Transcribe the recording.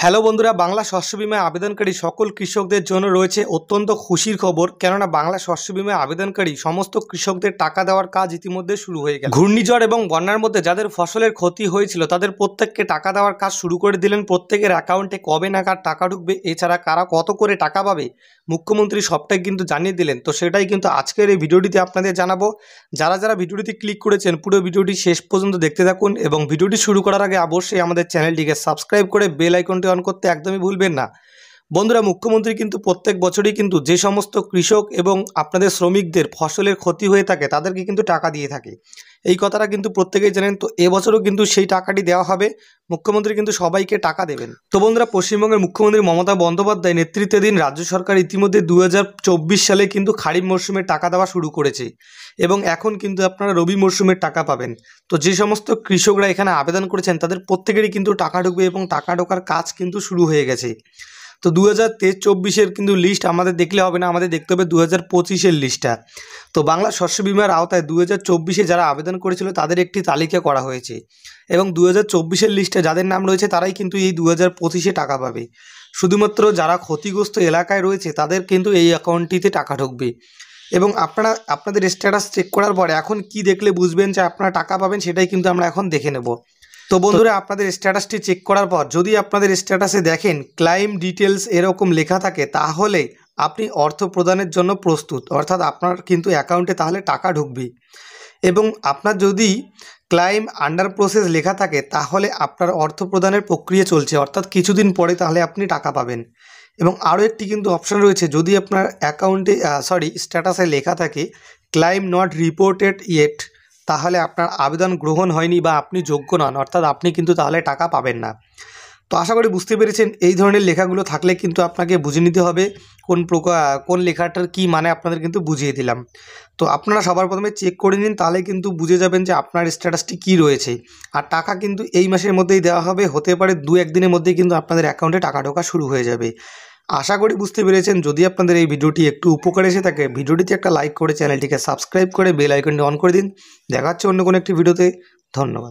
Hello বন্ধুরা, বাংলা শস্য বিমায় আবেদনকারী সকল কৃষকদের জন্য রয়েছে অত্যন্ত খুশির খবর। কেননা বাংলা শস্য বিমায় আবেদনকারী সমস্ত কৃষকদের টাকা দেওয়ার কাজ ইতিমধ্যে শুরু হয়ে গেল। ঘূর্ণিঝড় এবং বন্যার মধ্যে যাদের ফসলের ক্ষতি হয়েছিল তাদের প্রত্যেককে টাকা দেওয়ার কাজ শুরু করে দিলেন। প্রত্যেকের অ্যাকাউন্টে কবে নাগাদ টাকা ঢুকবে, এছাড়া কারা কত করে টাকা পাবে, মুখ্যমন্ত্রী সবটাই কিন্তু জানিয়ে দিলেন। তো সেটাই কিন্তু আজকের এই ভিডিওটিতে আপনাদের জানাবো। যারা যারা ভিডিওটিতে ক্লিক করেছেন পুরো ভিডিওটি শেষ পর্যন্ত দেখতে থাকুন এবং ভিডিওটি শুরু করার আগে অবশ্যই আমাদের চ্যানেলটিকে সাবস্ক্রাইব করে বেল আইকনটি অন করতে একদমই ভুলবেন না। বন্ধুরা, মুখ্যমন্ত্রী কিন্তু প্রত্যেক বছরই কিন্তু যে সমস্ত কৃষক এবং আপনাদের শ্রমিকদের ফসলের ক্ষতি হয়ে থাকে তাদেরকে কিন্তু টাকা দিয়ে থাকে, এই কথাটা কিন্তু প্রত্যেকেই জানেন। তো এবছরও কিন্তু সেই টাকাটি দেওয়া হবে, মুখ্যমন্ত্রী কিন্তু সবাইকে টাকা দেবেন। তো বন্ধুরা, পশ্চিমবঙ্গের মুখ্যমন্ত্রী মমতা বন্দ্যোপাধ্যায় নেতৃত্বাধীন রাজ্য সরকার ইতিমধ্যে 2024 সালে কিন্তু খারিফ মরশুমের টাকা দেওয়া শুরু করেছে এবং এখন কিন্তু আপনারা রবি মরশুমের টাকা পাবেন। তো যে সমস্ত কৃষকরা এখানে আবেদন করেছেন তাদের প্রত্যেকেরই কিন্তু টাকা ঢুকবে এবং টাকা ঢোকার কাজ কিন্তু শুরু হয়ে গেছে। তো 2023-24 কিন্তু লিস্ট আমাদের দেখলে হবে না, আমাদের দেখতে হবে 2025 লিস্টটা। তো বাংলা শস্য বিমার আওতায় 2024 যারা আবেদন করেছিল তাদের একটি তালিকা করা হয়েছে এবং 2024 লিস্টে যাদের নাম রয়েছে তারাই কিন্তু এই 2025 টাকা পাবে। শুধুমাত্র যারা ক্ষতিগ্রস্ত এলাকায় রয়েছে তাদের কিন্তু এই অ্যাকাউন্টটিতে টাকা ঢুকবে এবং আপনারা আপনাদের স্ট্যাটাস চেক করার পরে এখন কি দেখলে বুঝবেন যে আপনারা টাকা পাবেন, সেটাই কিন্তু আমরা এখন দেখে নেব। তো বন্ধুরা, আপনাদের স্ট্যাটাসটি চেক করার পর যদি আপনাদের স্ট্যাটাসে দেখেন ক্লাইম ডিটেলস এরকম লেখা থাকে, তাহলে আপনি অর্থ প্রদানের জন্য প্রস্তুত, অর্থাৎ আপনার কিন্তু অ্যাকাউন্টে তাহলে টাকা ঢুকবে। এবং আপনার যদি ক্লাইম আন্ডার প্রসেস লেখা থাকে তাহলে আপনার অর্থ প্রদানের প্রক্রিয়া চলছে, অর্থাৎ কিছুদিন পরে তাহলে আপনি টাকা পাবেন। এবং আরও একটি কিন্তু অপশান রয়েছে, যদি আপনার অ্যাকাউন্টে স্ট্যাটাসে লেখা থাকে ক্লাইম নট রিপোর্টেড ইয়েট, তাহলে আপনার আবেদন গ্রহণ হয়নি বা আপনি যোগ্য নন, অর্থাৎ আপনি কিন্তু তাহলে টাকা পাবেন না। তো আশা করি বুঝতে পেরেছেন, এই ধরনের লেখাগুলো থাকলে কিন্তু আপনাকে বুঝে নিতে হবে কোন লেখাটার কি মানে আপনাদের কিন্তু বুঝিয়ে দিলাম। তো আপনারা সবার প্রথমে চেক করে নিন, তাহলে কিন্তু বুঝে যাবেন যে আপনার স্ট্যাটাসটি কী রয়েছে। আর টাকা কিন্তু এই মাসের মধ্যেই দেওয়া হবে, হতে পারে 2-1 দিনের মধ্যেই কিন্তু আপনাদের অ্যাকাউন্টে টাকা ঢোকা শুরু হয়ে যাবে। আশা করি বুঝতে পেরেছেন। যদি আপনাদের এই ভিডিওটি একটু উপকার এসে থাকে, ভিডিওটিতে একটা লাইক করে চ্যানেলটিকে সাবস্ক্রাইব করে বেল আইকনটি অন করে দিন। দেখা হচ্ছে অন্য কোনো একটি ভিডিওতে। ধন্যবাদ।